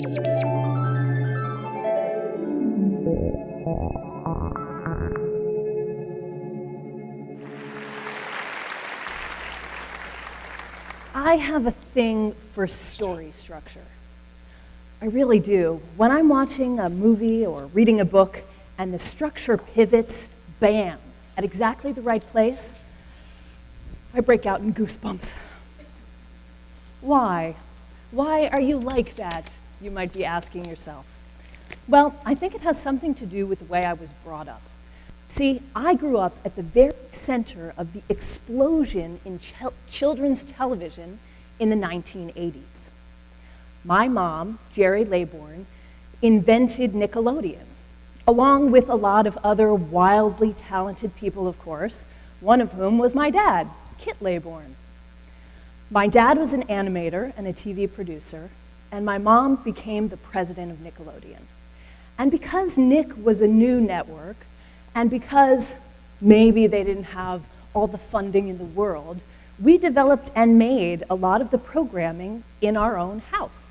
I have a thing for story structure. I really do. When I'm watching a movie or reading a book and the structure pivots, bam, at exactly the right place, I break out in goosebumps. Why? Why are you like that, you might be asking yourself. Well, I think it has something to do with the way I was brought up. See, I grew up at the very center of the explosion in children's television in the 1980s. My mom, Jerry Laybourne, invented Nickelodeon, along with a lot of other wildly talented people, of course, one of whom was my dad, Kit Laybourne. My dad was an animator and a TV producer, and my mom became the president of Nickelodeon. And because Nick was a new network, and because maybe they didn't have all the funding in the world, we developed and made a lot of the programming in our own house.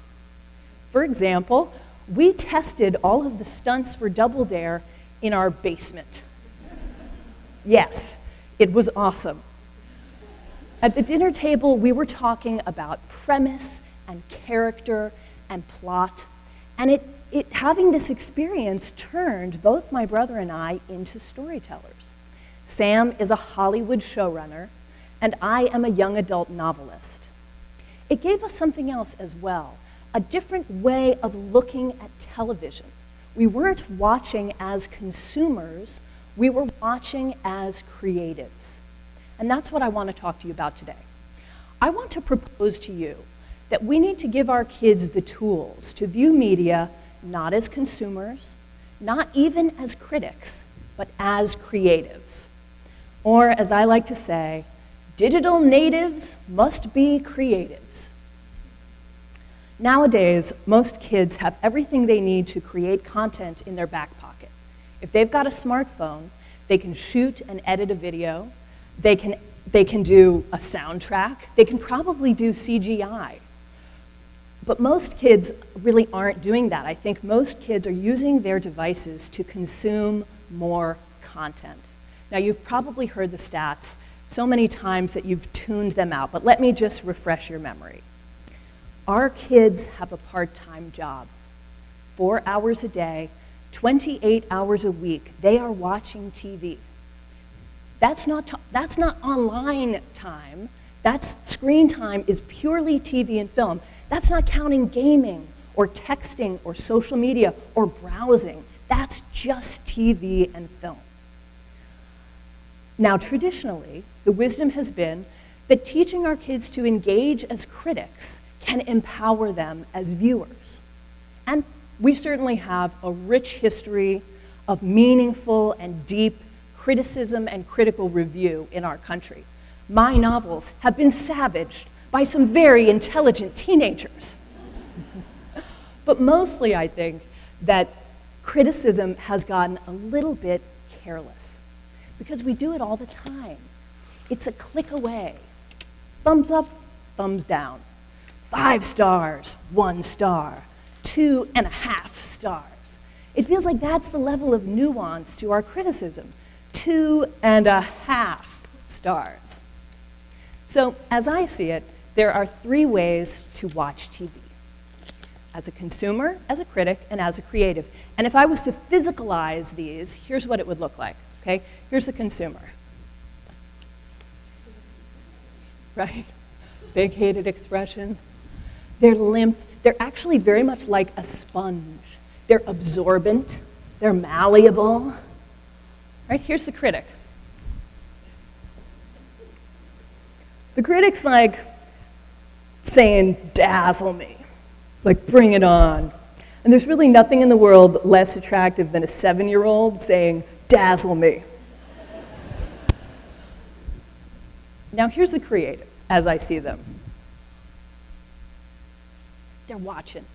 For example, we tested all of the stunts for Double Dare in our basement. Yes, it was awesome. At the dinner table, we were talking about premise and character and plot, and having this experience turned both my brother and I into storytellers. Sam is a Hollywood showrunner, and I am a young adult novelist. It gave us something else as well, a different way of looking at television. We weren't watching as consumers, we were watching as creatives. And that's what I want to talk to you about today. I want to propose to you that we need to give our kids the tools to view media not as consumers, not even as critics, but as creatives. Or, as I like to say, digital natives must be creatives. Nowadays, most kids have everything they need to create content in their back pocket. If they've got a smartphone, they can shoot and edit a video, they can do a soundtrack, they can probably do CGI. But most kids really aren't doing that. I think most kids are using their devices to consume more content. Now, you've probably heard the stats so many times that you've tuned them out, but let me just refresh your memory. Our kids have a part-time job. 4 hours a day, 28 hours a week, they are watching TV. That's not online time. That's screen time is purely TV and film. That's not counting gaming or texting or social media or browsing. That's just TV and film. Now, traditionally, the wisdom has been that teaching our kids to engage as critics can empower them as viewers. And we certainly have a rich history of meaningful and deep criticism and critical review in our country. My novels have been savaged by some very intelligent teenagers. But mostly, I think that criticism has gotten a little bit careless because we do it all the time. It's a click away. Thumbs up, thumbs down. 5 stars, 1 star, 2.5 stars. It feels like that's the level of nuance to our criticism. 2.5 stars. So, as I see it, there are 3 ways to watch TV. As a consumer, as a critic, and as a creative. And if I was to physicalize these, here's what it would look like, okay? Here's the consumer. Right? Big hated expression. They're limp. They're actually very much like a sponge. They're absorbent. They're malleable. Right? Here's the critic. The critic's like saying, dazzle me. Like, bring it on. And there's really nothing in the world less attractive than a 7-year-old saying, dazzle me. Now, here's the creative, as I see them. They're watching.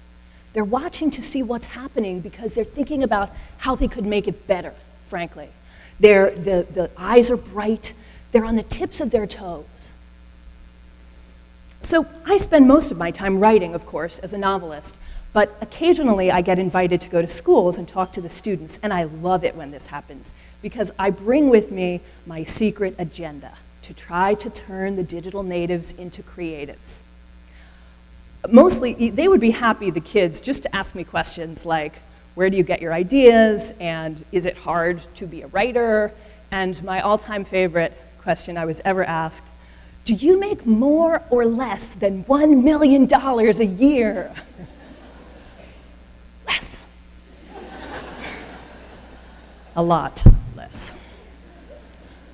They're watching to see what's happening because they're thinking about how they could make it better, frankly. The eyes are bright. They're on the tips of their toes. So I spend most of my time writing, of course, as a novelist, But occasionally I get invited to go to schools and talk to the students, and I love it when this happens because I bring with me my secret agenda to try to turn the digital natives into creatives. Mostly, they would be happy, the kids, just to ask me questions like, where do you get your ideas? And is it hard to be a writer? And my all-time favorite question I was ever asked, do you make more or less than $1 million a year? Less. A lot less.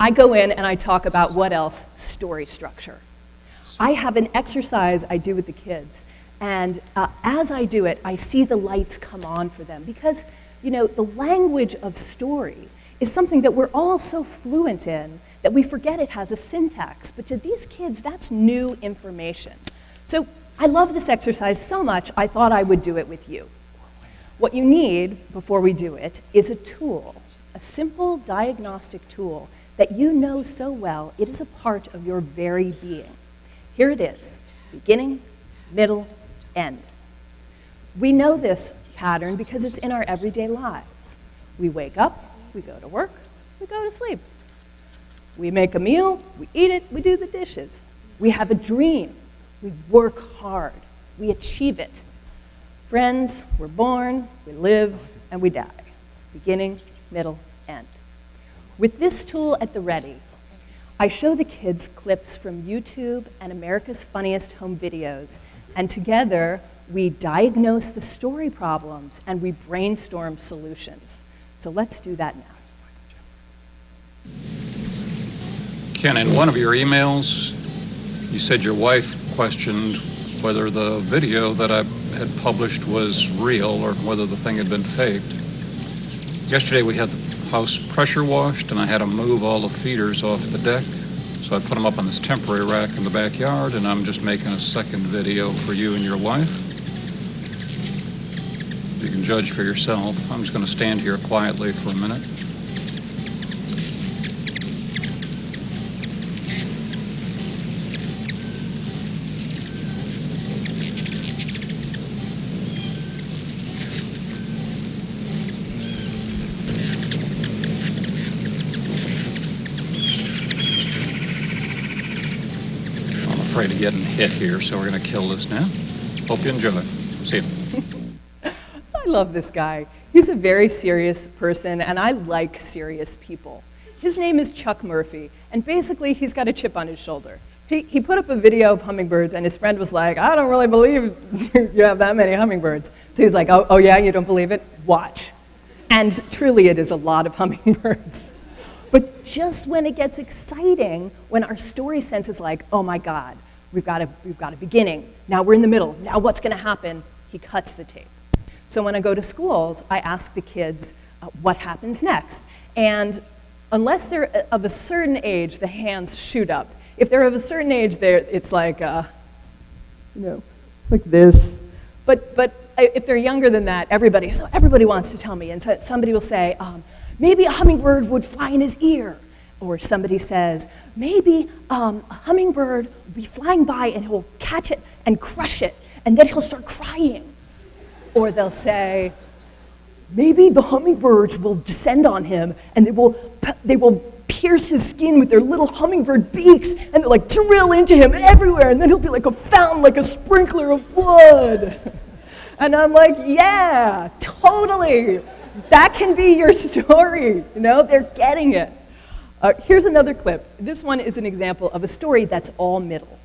I go in and I talk about what else? Story structure. I have an exercise I do with the kids, and as I do it, I see the lights come on for them because, you know, the language of story is something that we're all so fluent in that we forget it has a syntax. But to these kids, that's new information. So I love this exercise so much, I thought I would do it with you. What you need before we do it is a tool, a simple diagnostic tool that you know so well it is a part of your very being. Here it is, beginning, middle, end. We know this pattern because it's in our everyday lives. We wake up, we go to work, we go to sleep. We make a meal, we eat it, we do the dishes. We have a dream, we work hard, we achieve it. Friends, we're born, we live, and we die. Beginning, middle, end. With this tool at the ready, I show the kids clips from YouTube and America's Funniest Home Videos, and together we diagnose the story problems and we brainstorm solutions. So let's do that now. Ken, in one of your emails, you said your wife questioned whether the video that I had published was real or whether the thing had been faked. Yesterday we had the house pressure washed and I had to move all the feeders off the deck. So I put them up on this temporary rack in the backyard and I'm just making a second video for you and your wife. You can judge for yourself. I'm just going to stand here quietly for a minute. Afraid of getting hit here, so we're going to kill this now. Hope you enjoy it. See you. I love this guy. He's a very serious person, and I like serious people. His name is Chuck Murphy, and basically he's got a chip on his shoulder. He put up a video of hummingbirds, and his friend was like, I don't really believe you have that many hummingbirds. So he's like, oh yeah, you don't believe it? Watch. And truly it is a lot of hummingbirds. But just when it gets exciting, when our story sense is like, oh my God, we've got a beginning, now we're in the middle, now what's gonna happen? He cuts the tape. So when I go to schools, I ask the kids what happens next. And unless they're of a certain age, the hands shoot up. If they're of a certain age, it's like, like this. But if they're younger than that, everybody wants to tell me. And so somebody will say, maybe a hummingbird would fly in his ear. Or somebody says, maybe a hummingbird will be flying by and he'll catch it and crush it, and then he'll start crying. Or they'll say, maybe the hummingbirds will descend on him and they will pierce his skin with their little hummingbird beaks and they'll like drill into him everywhere, and then he'll be like a fountain, like a sprinkler of blood. And I'm like, yeah, totally. That can be your story. You know, they're getting it. Here's another clip. This one is an example of a story that's all middle.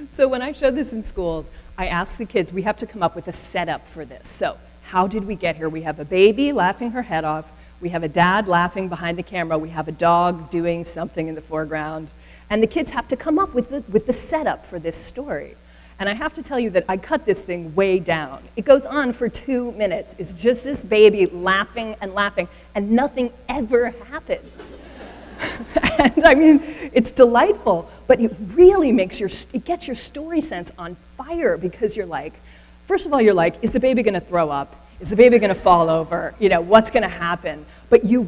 So when I showed this in schools, I asked the kids, we have to come up with a setup for this. So how did we get here? We have a baby laughing her head off. We have a dad laughing behind the camera. We have a dog doing something in the foreground. And the kids have to come up with the setup for this story. And I have to tell you that I cut this thing way down. It goes on for 2 minutes. It's just this baby laughing, and nothing ever happens. And I mean, it's delightful, but it really it gets your story sense on fire, because you're like, first of all, you're like, is the baby gonna throw up? Is the baby gonna fall over? You know, what's gonna happen? But you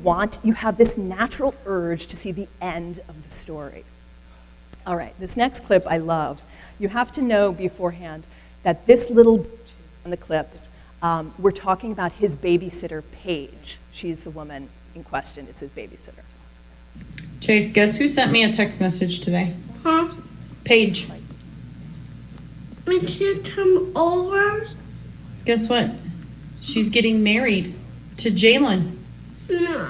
have this natural urge to see the end of the story. All right, this next clip I love. You have to know beforehand that this little on the clip, we're talking about his babysitter, Paige. She's the woman in question. It's his babysitter. Chase, guess who sent me a text message today? Huh? Paige. We can't come over? Guess what? She's getting married to Jalen. No.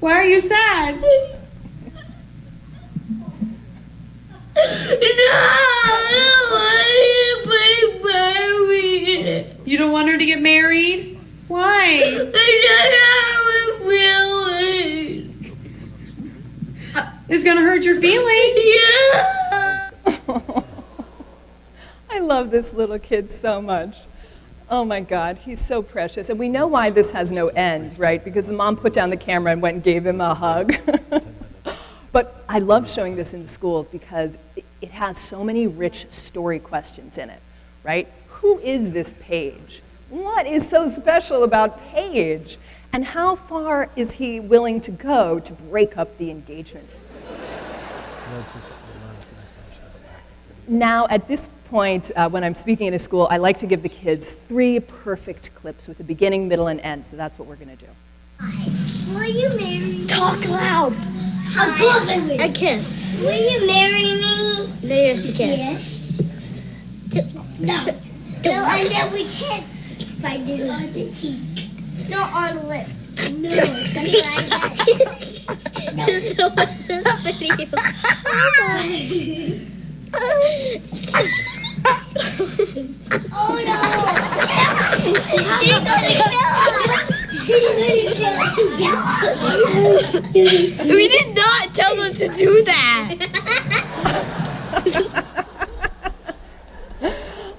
Why are you sad? No, I don't want to be married. You don't want her to get married? Why? I don't have a feeling. It's gonna hurt your feelings. Yeah. I love this little kid so much. Oh my God, he's so precious. And we know why this has no end, right? Because the mom put down the camera and went and gave him a hug. But I love showing this in the schools because it has so many rich story questions in it, right? Who is this Paige? What is so special about Paige? And how far is he willing to go to break up the engagement? Now, at this point, when I'm speaking at a school, I like to give the kids 3 perfect clips with a beginning, middle, and end. So that's what we're going to do. Will you marry me? Talk loud. Of course I will. A kiss. Will you marry me? There's the kiss. Yes. No. And then we kiss. If I did on the cheek. Not on the lips. No. That's what I said. No. So what's this video? Oh no! We did not tell them to do that.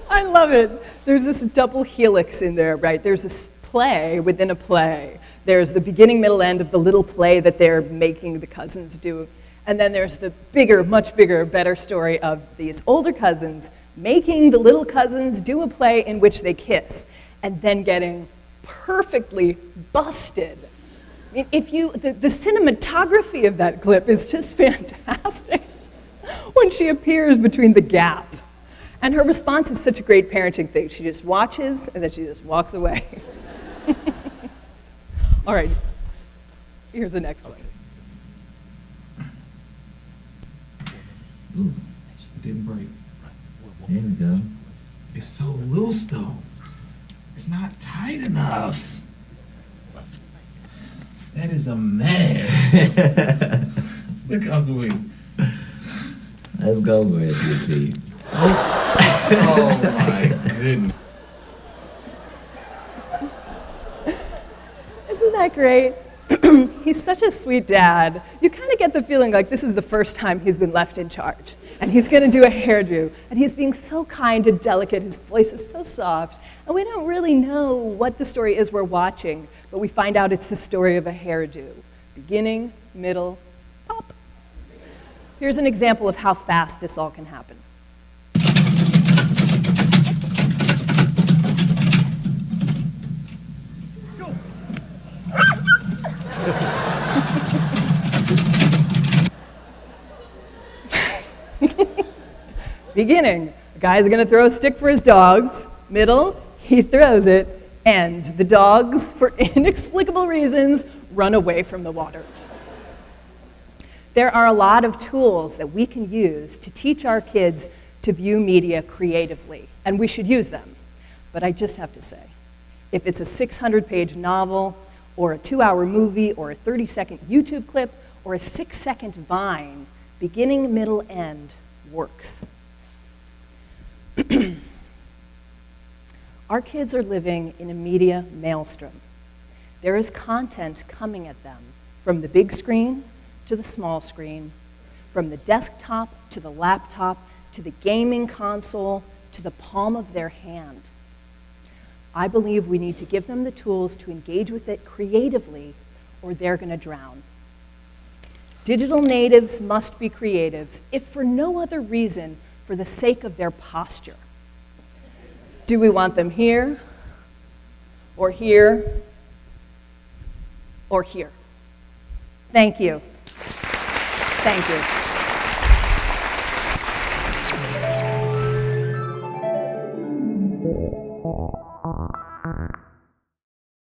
I love it. There's this double helix in there, right? There's this play within a play. There's the beginning, middle, end of the little play that they're making the cousins do. And then there's the bigger, much bigger, better story of these older cousins making the little cousins do a play in which they kiss, and then getting perfectly busted. I mean, the cinematography of that clip is just fantastic when she appears between the gap. And her response is such a great parenting thing. She just watches, and then she just walks away. All right, here's the next one. Ooh, it didn't break. There we go. It's so loose though. It's not tight enough. That is a mess. Look how good. Let's go with it, you see. Oh my goodness. Isn't that great? He's such a sweet dad. You kind of get the feeling like this is the first time he's been left in charge. And he's going to do a hairdo. And he's being so kind and delicate. His voice is so soft. And we don't really know what the story is we're watching, but we find out it's the story of a hairdo. Beginning, middle, pop. Here's an example of how fast this all can happen. Beginning, the guy's gonna throw a stick for his dogs. Middle, he throws it. End, the dogs, for inexplicable reasons, run away from the water. There are a lot of tools that we can use to teach our kids to view media creatively, and we should use them. But I just have to say, if it's a 600-page novel, or a 2-hour movie, or a 30-second YouTube clip, or a 6-second Vine, beginning, middle, end works. Our kids are living in a media maelstrom. There is content coming at them from the big screen to the small screen, from the desktop to the laptop to the gaming console to the palm of their hand. I believe we need to give them the tools to engage with it creatively, or they're going to drown. Digital natives must be creatives, if for no other reason, for the sake of their posture. Do we want them here, or here, or here? Thank you. Thank you.